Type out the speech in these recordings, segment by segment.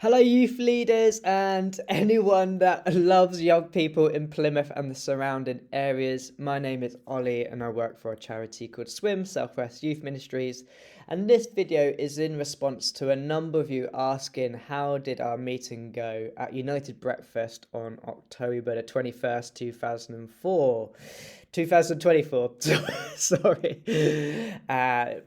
Hello, youth leaders and anyone that loves young people in Plymouth and the surrounding areas. My name is Ollie and I work for a charity called Swim Southwest Youth Ministries. And this video is in response to a number of you asking how did our meeting go at United Breakfast on October the 21st, 2024. Sorry.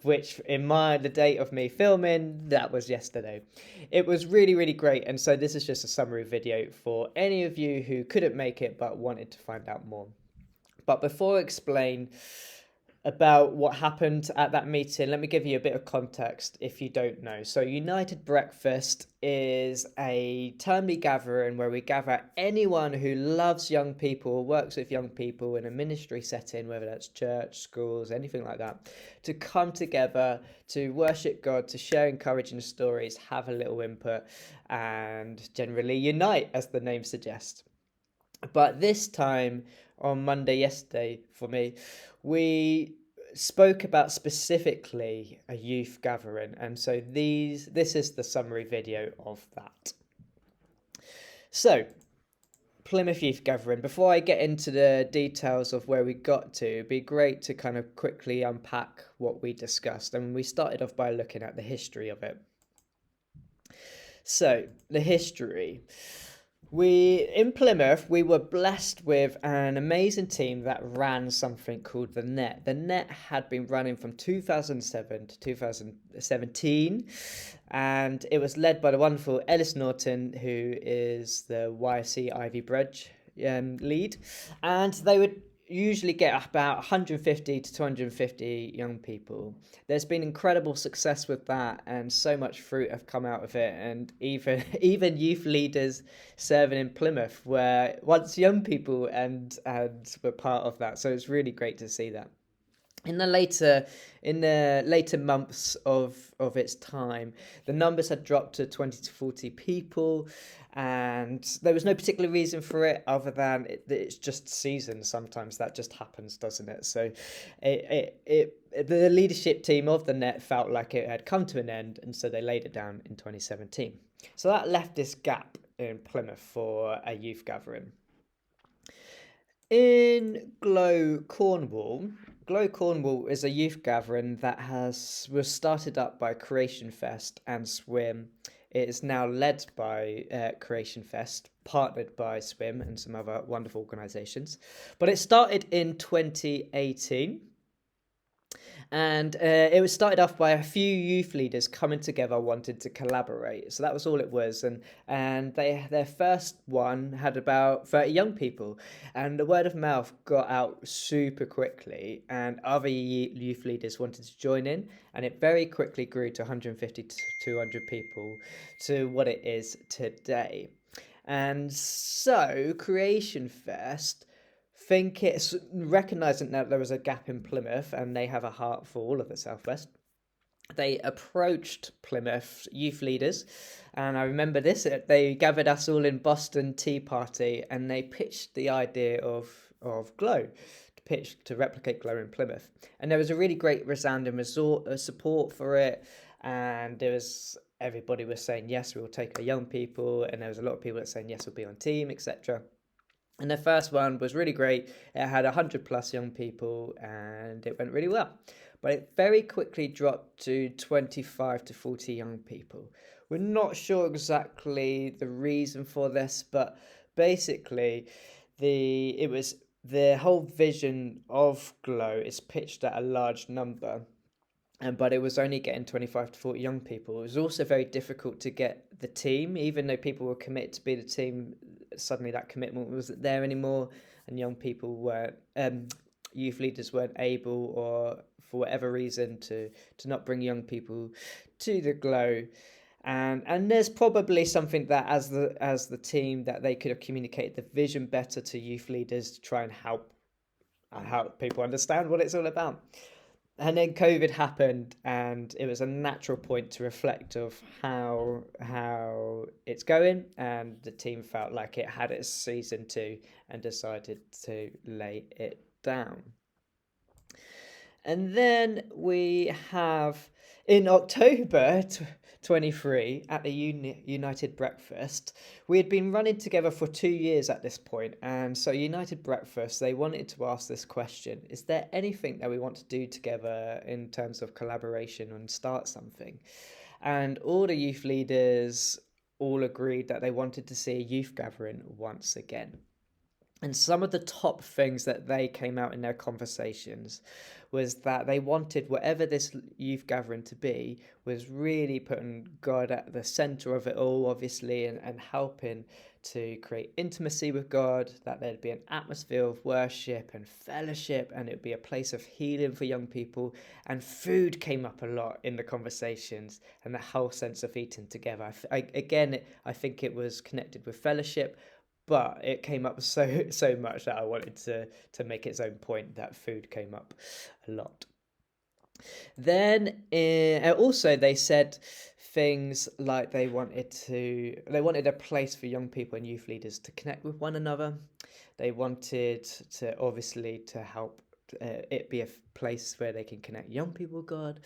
Which in the date of me filming, that was yesterday. It was really, really great. And so this is just a summary video for any of you who couldn't make it but wanted to find out more. But before I explain about what happened at that meeting, let me give you a bit of context if you don't know. So United Breakfast is a termly gathering where we gather anyone who loves young people, works with young people in a ministry setting, whether that's church, schools, anything like that, to come together to worship God, to share encouraging stories, have a little input, and generally unite, as the name suggests. But this time on Monday, yesterday, for me, we spoke about specifically a youth gathering. And so this is the summary video of that. So, Plymouth Youth Gathering. Before I get into the details of where we got to, it'd be great to kind of quickly unpack what we discussed. And we started off by looking at the history of it. So, the history. In Plymouth, we were blessed with an amazing team that ran something called the Net. The Net had been running from 2007 to 2017, and it was led by the wonderful Ellis Norton, who is the YFC Ivy Bridge lead, and they would usually get about 150 to 250 young people. There's been incredible success with that, and so much fruit have come out of it. And even youth leaders serving in Plymouth were once young people and were part of that. So it's really great to see that. In the later months of its time, the numbers had dropped to 20 to 40 people, and there was no particular reason for it other than it's just season. Sometimes that just happens, doesn't it? So the leadership team of the Net felt like it had come to an end, and so they laid it down in 2017. So that left this gap in Plymouth for a youth gathering. In Glow Cornwall is a youth gathering that was started up by Creation Fest and Swim. It is now led by Creation Fest, partnered by Swim and some other wonderful organisations. But it started in 2018. And it was started off by a few youth leaders coming together, wanted to collaborate. So that was all it was. And their first one had about 30 young people. And the word of mouth got out super quickly. And other youth leaders wanted to join in. And it very quickly grew to 150 to 200 people to what it is today. And so Creation Fest, think it's recognizing that there was a gap in Plymouth and they have a heart for all of the Southwest. They approached Plymouth youth leaders, and I remember this. They gathered us all in Boston Tea Party, and they pitched the idea of Glow, to replicate Glow in Plymouth. And there was a really great resounding support for it, and everybody was saying yes, we will take our young people, and there was a lot of people that saying yes, we'll be on team, etc. And the first one was really great. It had 100 plus young people and it went really well. But it very quickly dropped to 25 to 40 young people. We're not sure exactly the reason for this, but basically the whole vision of Glow is pitched at a large number. But it was only getting 25 to 40 young people. It was also very difficult to get the team, even though people were committed to be the team. Suddenly that commitment wasn't there anymore, and youth leaders weren't able, or for whatever reason, to not bring young people to the Glow. And there's probably something that as the team that they could have communicated the vision better to youth leaders to try and help people understand what it's all about. And then COVID happened, and it was a natural point to reflect of how it's going, and the team felt like it had its season 2 and decided to lay it down. And then we have In October 23, at the United Breakfast, we had been running together for 2 years at this point, and so United Breakfast, they wanted to ask this question: is there anything that we want to do together in terms of collaboration and start something? And all the youth leaders all agreed that they wanted to see a youth gathering once again. And some of the top things that they came out in their conversations was that they wanted whatever this youth gathering to be was really putting God at the center of it all, obviously, and helping to create intimacy with God, that there'd be an atmosphere of worship and fellowship, and it'd be a place of healing for young people. And food came up a lot in the conversations, and the whole sense of eating together. I think it was connected with fellowship, but it came up so much that I wanted to make its own point. That food came up a lot. Then also they said things like they wanted a place for young people and youth leaders to connect with one another. They wanted to obviously to help it be a place where they can connect young people with God.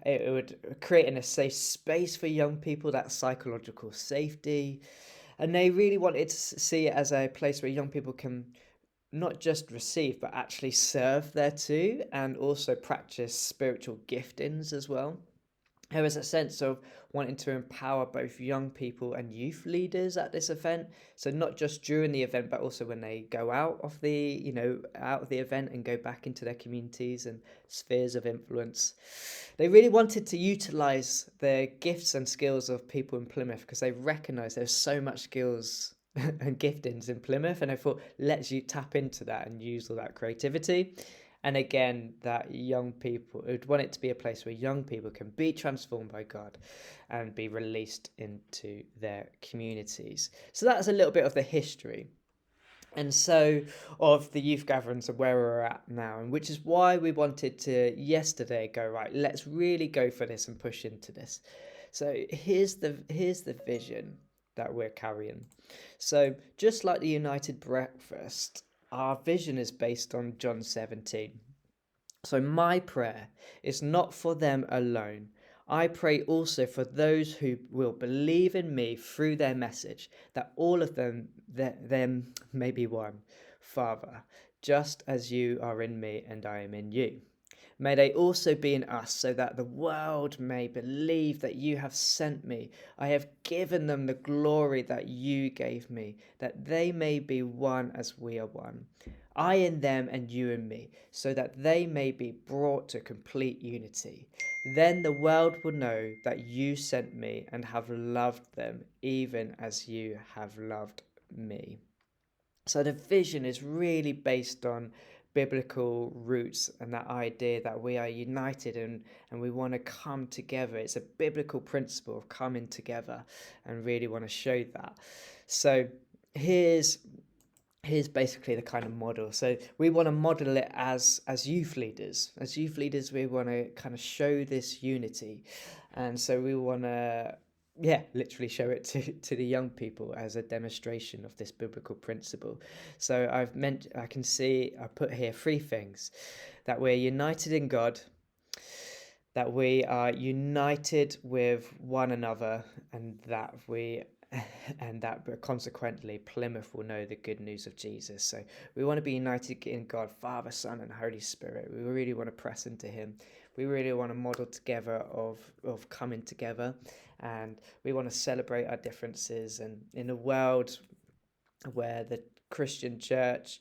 It would create a safe space for young people, that psychological safety. And they really wanted to see it as a place where young people can not just receive, but actually serve there too, and also practice spiritual giftings as well. There was a sense of wanting to empower both young people and youth leaders at this event. So not just during the event, but also when they go out of the event and go back into their communities and spheres of influence. They really wanted to utilize the gifts and skills of people in Plymouth because they recognized there's so much skills and giftings in Plymouth, and I thought, let's you tap into that and use all that creativity. And again, that young people would want it to be a place where young people can be transformed by God and be released into their communities. So that's a little bit of the history. And so of the youth gatherings and where we're at now, and which is why we wanted to yesterday go, right, let's really go for this and push into this. So here's the vision that we're carrying. So just like the United Breakfast, our vision is based on John 17. So my prayer is not for them alone. I pray also for those who will believe in me through their message, that all of them may be one. Father, just as you are in me and I am in you. May they also be in us, so that the world may believe that you have sent me. I have given them the glory that you gave me, that they may be one as we are one. I in them and you in me, so that they may be brought to complete unity. Then the world will know that you sent me and have loved them, even as you have loved me. So the vision is really based on biblical roots and that idea that we are united and we want to come together. It's a biblical principle of coming together and really want to show that. So here's basically the kind of model. So we want to model it as youth leaders. As youth leaders, we want to kind of show this unity. And so we want to literally show it to the young people as a demonstration of this biblical principle. So I put here three things: that we're united in God, that we are united with one another, and that consequently Plymouth will know the good news of Jesus. So we want to be united in God, Father, Son, and Holy Spirit. We really want to press into Him. We really want to model together of coming together, and we want to celebrate our differences. And in a world where the Christian church,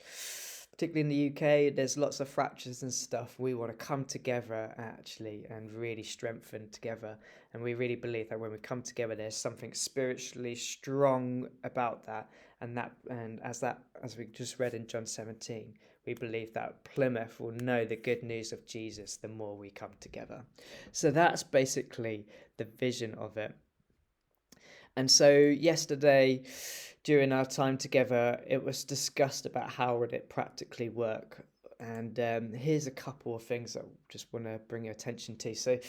particularly in the UK, there's lots of fractures and stuff, we want to come together actually and really strengthen together. And we really believe that when we come together, there's something spiritually strong about that. And as we just read in John 17, we believe that Plymouth will know the good news of Jesus the more we come together. So that's basically the vision of it. And so yesterday, during our time together, it was discussed about how would it practically work. And here's a couple of things that I just want to bring your attention to. So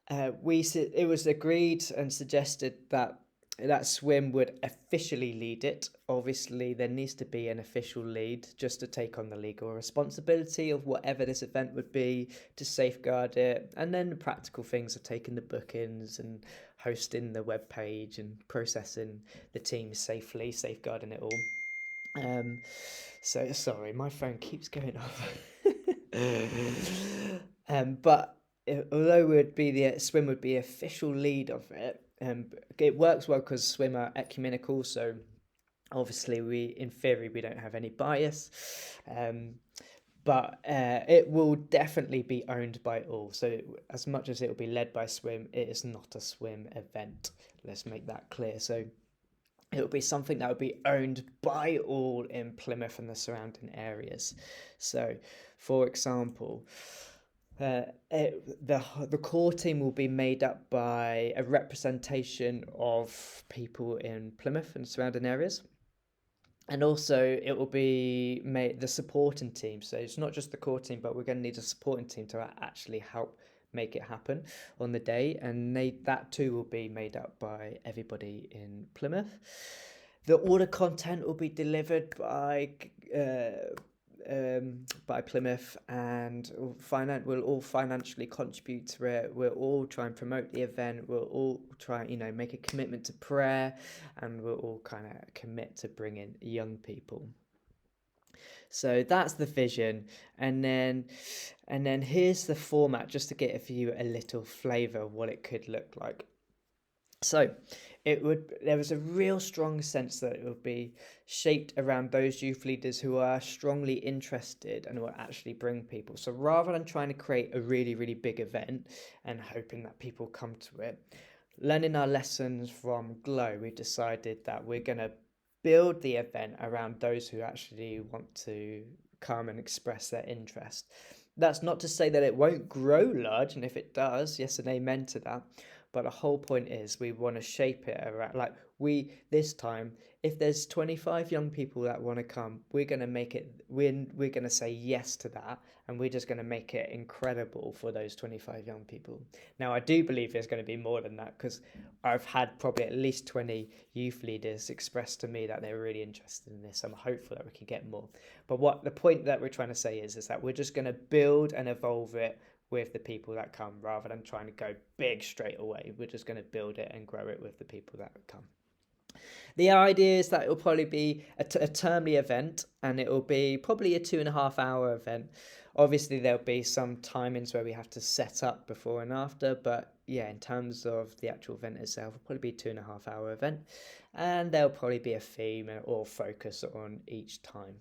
it was agreed and suggested that that swim would officially lead it. Obviously, there needs to be an official lead just to take on the legal responsibility of whatever this event would be, to safeguard it, and then the practical things of taking the bookings and hosting the web page and processing the team safely, safeguarding it all. So sorry, my phone keeps going off. But although would be the swim would be official lead of it, it works well because swim are ecumenical. So obviously, in theory, we don't have any bias. Um, but it will definitely be owned by all. So as much as it will be led by swim, it is not a swim event. Let's make that clear. So it would be something that would be owned by all in Plymouth and the surrounding areas. So, for example, the core team will be made up by a representation of people in Plymouth and surrounding areas. And also, it will be made the supporting team. So it's not just the core team, but we're going to need a supporting team to actually help make it happen on the day. And that too will be made up by everybody in Plymouth. The order content will be delivered by Plymouth, and we'll all financially contribute to it. We'll all try and promote the event. We'll all try, make a commitment to prayer, and we'll all kind of commit to bringing young people. So that's the vision, and then here's the format, just to give you a little flavour of what it could look like. So there was a real strong sense that it would be shaped around those youth leaders who are strongly interested and will actually bring people. So rather than trying to create a really, really big event and hoping that people come to it, learning our lessons from Glow, we decided that we're going to build the event around those who actually want to come and express their interest. That's not to say that it won't grow large, and if it does, yes and amen to that. But the whole point is we want to shape it around, this time, if there's 25 young people that want to come, we're going to make it, we're going to say yes to that, and we're just going to make it incredible for those 25 young people. Now, I do believe there's going to be more than that, because I've had probably at least 20 youth leaders express to me that they're really interested in this. I'm hopeful that we can get more. But what the point that we're trying to say is that we're just going to build and evolve it with the people that come, rather than trying to go big straight away. We're just going to build it and grow it with the people that come. The idea is that it will probably be a termly event, and it will be probably a 2.5 hour event. Obviously, there'll be some timings where we have to set up before and after, but yeah, in terms of the actual event itself, it'll probably be a 2.5 hour event, and there'll probably be a theme or focus on each time.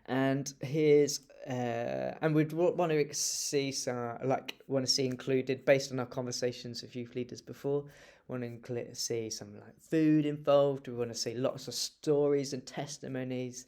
And we'd want to see included, based on our conversations with youth leaders before. Want to see some food involved. We want to see lots of stories and testimonies.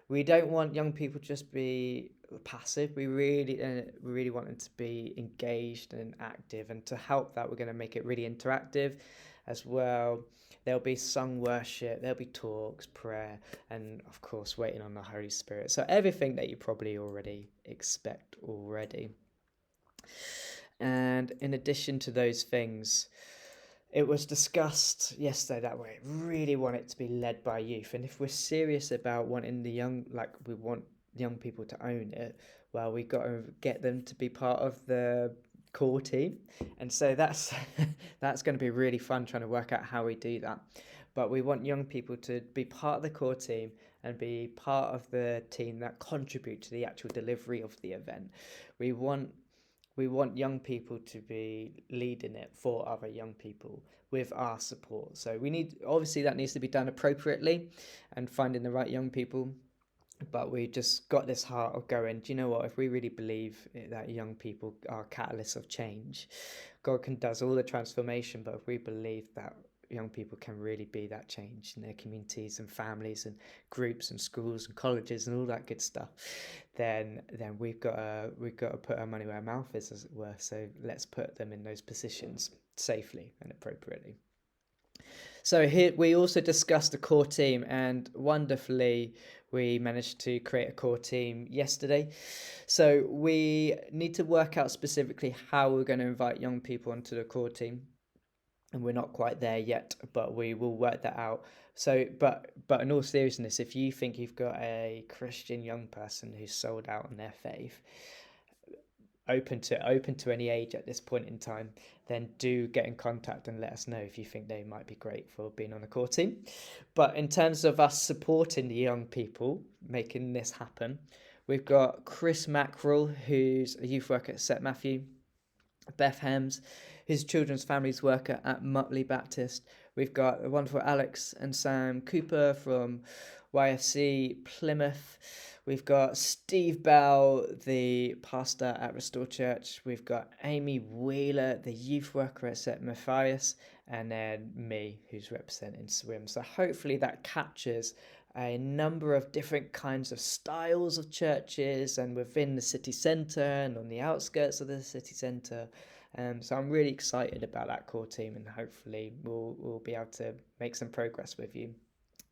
We don't want young people to just be passive. We really want them to be engaged and active. And to help that, we're going to make it really interactive as well. There'll be sung worship, there'll be talks, prayer, and of course waiting on the Holy Spirit. So everything that you probably already expect already. And in addition to those things, it was discussed yesterday that we really want it to be led by youth. And if we're serious about wanting we want young people to own it, well, we got to get them to be part of the core team. And so that's going to be really fun, trying to work out how we do that. But we want young people to be part of the core team and be part of the team that contribute to the actual delivery of the event. We want young people to be leading it for other young people with our support. So obviously that needs to be done appropriately and finding the right young people. But we just got this heart of going, do you know what? If we really believe that young people are catalysts of change, God does all the transformation. But if we believe that young people can really be that change in their communities and families and groups and schools and colleges and all that good stuff, then we've got to put our money where our mouth is, as it were. So let's put them in those positions safely and appropriately. So here we also discussed the core team, and wonderfully we managed to create a core team yesterday. So we need to work out specifically how we're going to invite young people onto the core team. and we're not quite there yet, but we will work that out. So, but in all seriousness, if you think you've got a Christian young person who's sold out on their faith, open to any age at this point in time, then do get in contact and let us know if you think they might be great for being on a core team. But in terms of us supporting the young people making this happen, we've got Chris Mackerel, who's a youth worker at St Matthew, Beth Hems, who's a children's families worker at Mutley Baptist. We've got the wonderful Alex and Sam Cooper from YFC Plymouth. We've got Steve Bell, the pastor at Restore Church. We've got Amy Wheeler, the youth worker at St Matthias, and then me, who's representing Swim. So hopefully that captures a number of different kinds of styles of churches and within the city centre and on the outskirts of the city centre. So I'm really excited about that core team, and hopefully we'll be able to make some progress with you.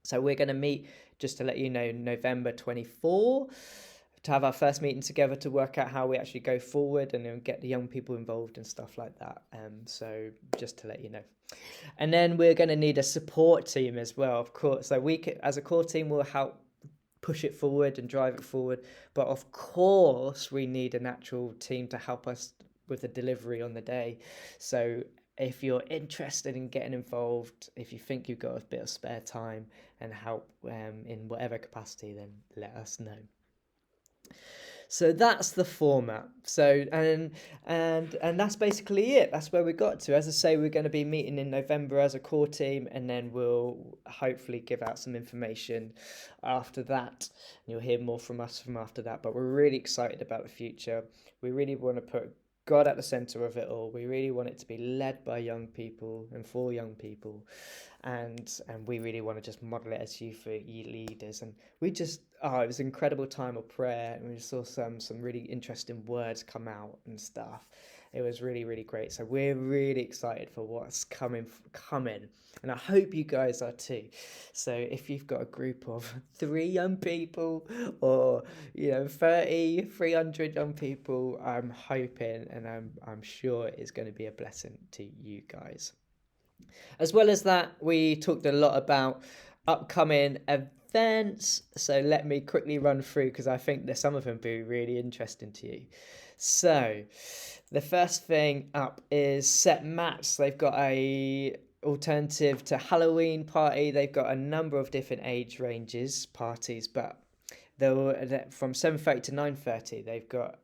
So we're going to meet, just to let you know, November 24 to have our first meeting together to work out how we actually go forward and then get the young people involved and stuff like that. So just to let you know. And then we're going to need a support team as well, of course. So as a core team, will help push it forward and drive it forward. But of course, we need an actual team to help us with the delivery on the day. So if you're interested in getting involved, if you think you've got a bit of spare time and help in whatever capacity, then let us know. So that's the format. So and that's basically it. That's where we got to. As I say, we're going to be meeting in November as a core team, and then we'll hopefully give out some information after that. You'll hear more from us from after that. But we're really excited about the future. We really want to put God at the center of it all. We really want it to be led by young people and for young people, and we really want to just model it as youth leaders. And we just it was an incredible time of prayer, and we saw some really interesting words come out and stuff. It was really, really great. So we're really excited for what's coming, and I hope you guys are too. So if you've got a group of 3 young people, or 30, 300 young people, I'm hoping and I'm sure it's going to be a blessing to you guys. As well as that, we talked a lot about upcoming events. So let me quickly run through, because I think that some of them will be really interesting to you. So the first thing up is St Matt's. They've got a alternative to Halloween party. They've got a number of different age ranges parties, but they're from 7:30 to 9:30. They've got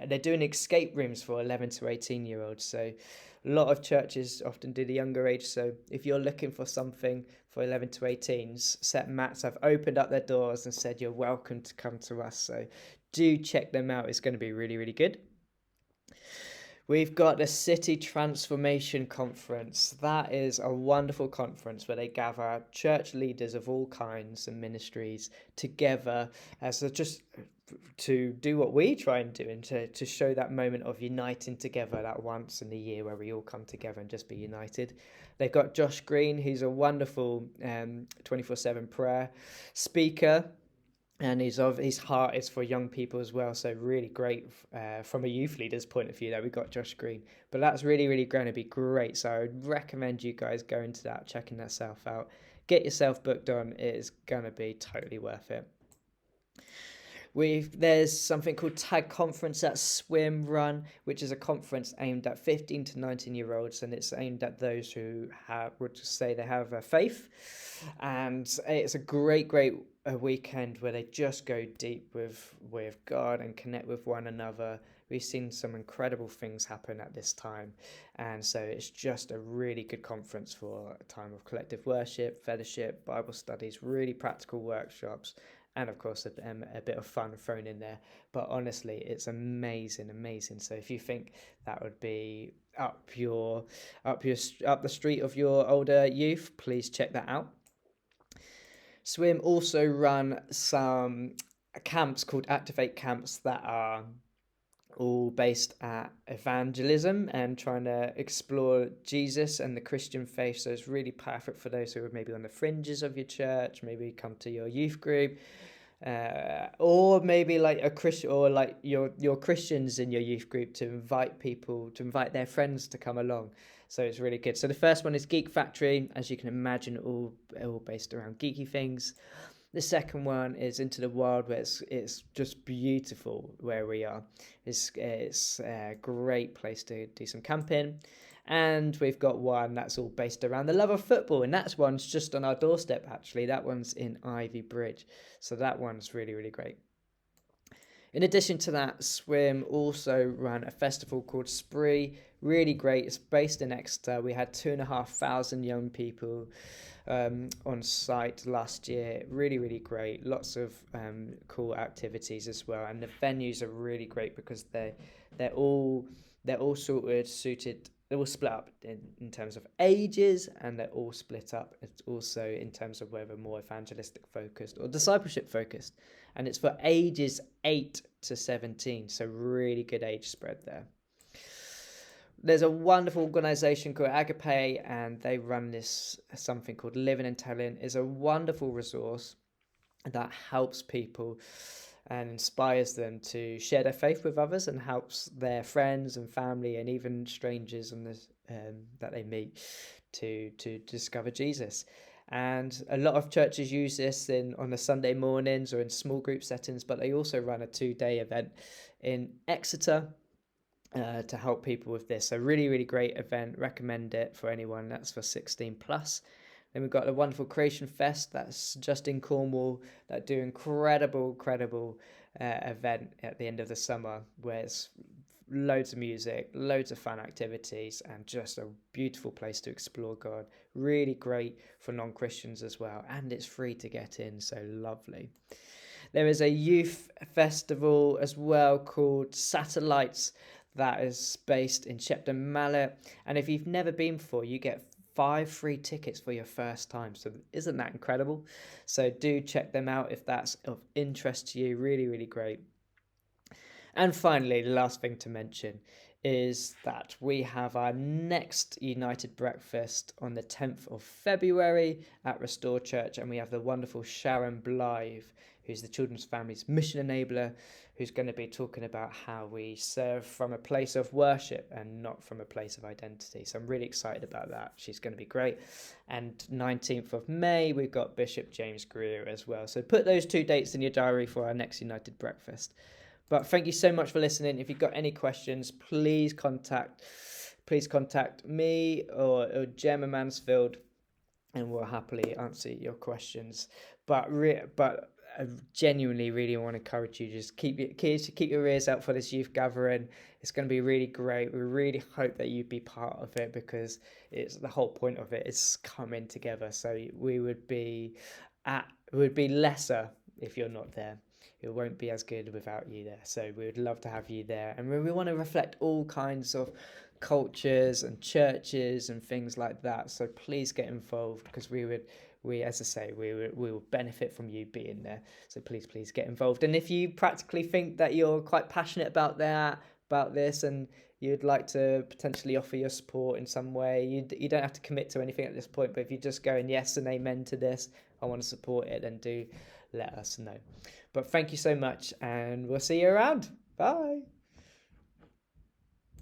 they're doing escape rooms for 11 to 18-year-olds. So a lot of churches often do the younger age. So if you're looking for something for 11 to 18s, St Matt's have opened up their doors and said you're welcome to come to us. So do check them out. It's going to be really, really good. We've got the City Transformation Conference. That is a wonderful conference where they gather church leaders of all kinds and ministries together as just to do what we try and do, and to show that moment of uniting together, that once in a year where we all come together and just be united. They've got Josh Green, who's a wonderful 24/7 prayer speaker. And his heart is for young people as well. So really great from a youth leader's point of view that we got Josh Green. But that's really, really going to be great. So I would recommend you guys going to that, checking that self out. Get yourself booked on. It is going to be totally worth it. There's something called Tag Conference at Swim Run, which is a conference aimed at 15 to 19-year-olds, and it's aimed at those who would say they have a faith. And it's a great weekend where they just go deep with God and connect with one another. We've seen some incredible things happen at this time, and so it's just a really good conference for a time of collective worship, fellowship, Bible studies, really practical workshops, and of course a bit of fun thrown in there. But honestly, it's amazing. So if you think that would be up the street of your older youth, please check that out. Swim also run some camps called Activate camps that are all based at evangelism and trying to explore Jesus and the Christian faith. So it's really perfect for those who are maybe on the fringes of your church, maybe come to your youth group, or maybe like a Christian, or like your Christians in your youth group, to invite their friends to come along. So it's really good. So the first one is Geek Factory, as you can imagine, all based around geeky things. The second one is Into the Wild, where it's just beautiful where we are. It's a great place to do some camping. And we've got one that's all based around the love of football, and that one's just on our doorstep, actually. That one's in Ivy Bridge. So that one's really, really great. In addition to that, Swim also ran a festival called Spree. Really great. It's based in Exeter. We had 2,500 young people on site last year. Really, really great. Lots of cool activities as well. And the venues are really great because they're all suited. They're all split up in terms of ages, and they're all split up also in terms of whether more evangelistic focused or discipleship focused. And it's for ages 8 to 17, so really good age spread there. There's a wonderful organisation called Agape, and they run this something called Living and Telling. It's a wonderful resource that helps people and inspires them to share their faith with others, and helps their friends and family and even strangers that they meet to discover Jesus. And a lot of churches use this on the Sunday mornings or in small group settings, but they also run a 2-day event in Exeter to help people with this. So really, really great event. Recommend it for anyone. That's for 16 plus. Then we've got the wonderful Creation Fest that's just in Cornwall, that do incredible event at the end of the summer, where it's loads of music, loads of fun activities, and just a beautiful place to explore God. Really great for non-Christians as well, and it's free to get in, so lovely. There is a youth festival as well called Satellites that is based in Shepton Mallet, and if you've never been before, you get 5 free tickets for your first time. So isn't that incredible? So do check them out if that's of interest to you. Really, really great. And finally, the last thing to mention is that we have our next United Breakfast on the 10th of February at Restore Church, and we have the wonderful Sharon Blythe, who's the Children's Families Mission Enabler, who's going to be talking about how we serve from a place of worship and not from a place of identity. So I'm really excited about that. She's going to be great. And 19th of May, we've got Bishop James Greer as well. So put those 2 dates in your diary for our next United Breakfast. But thank you so much for listening. If you've got any questions, please contact me or Gemma Mansfield, and we'll happily answer your questions. But I genuinely really want to encourage you, just keep your ears out for this youth gathering. It's going to be really great. We really hope that you'd be part of it, because it's the whole point of it is coming together. So we would be lesser if you're not there. It won't be as good without you there. So we would love to have you there. And we want to reflect all kinds of cultures and churches and things like that. So please get involved, because we will benefit from you being there. So please get involved. And if you practically think that you're quite passionate about this, and you'd like to potentially offer your support in some way, you don't have to commit to anything at this point. But if you're just going yes and amen to this, I want to support it, then do let us know. But thank you so much, and we'll see you around. Bye.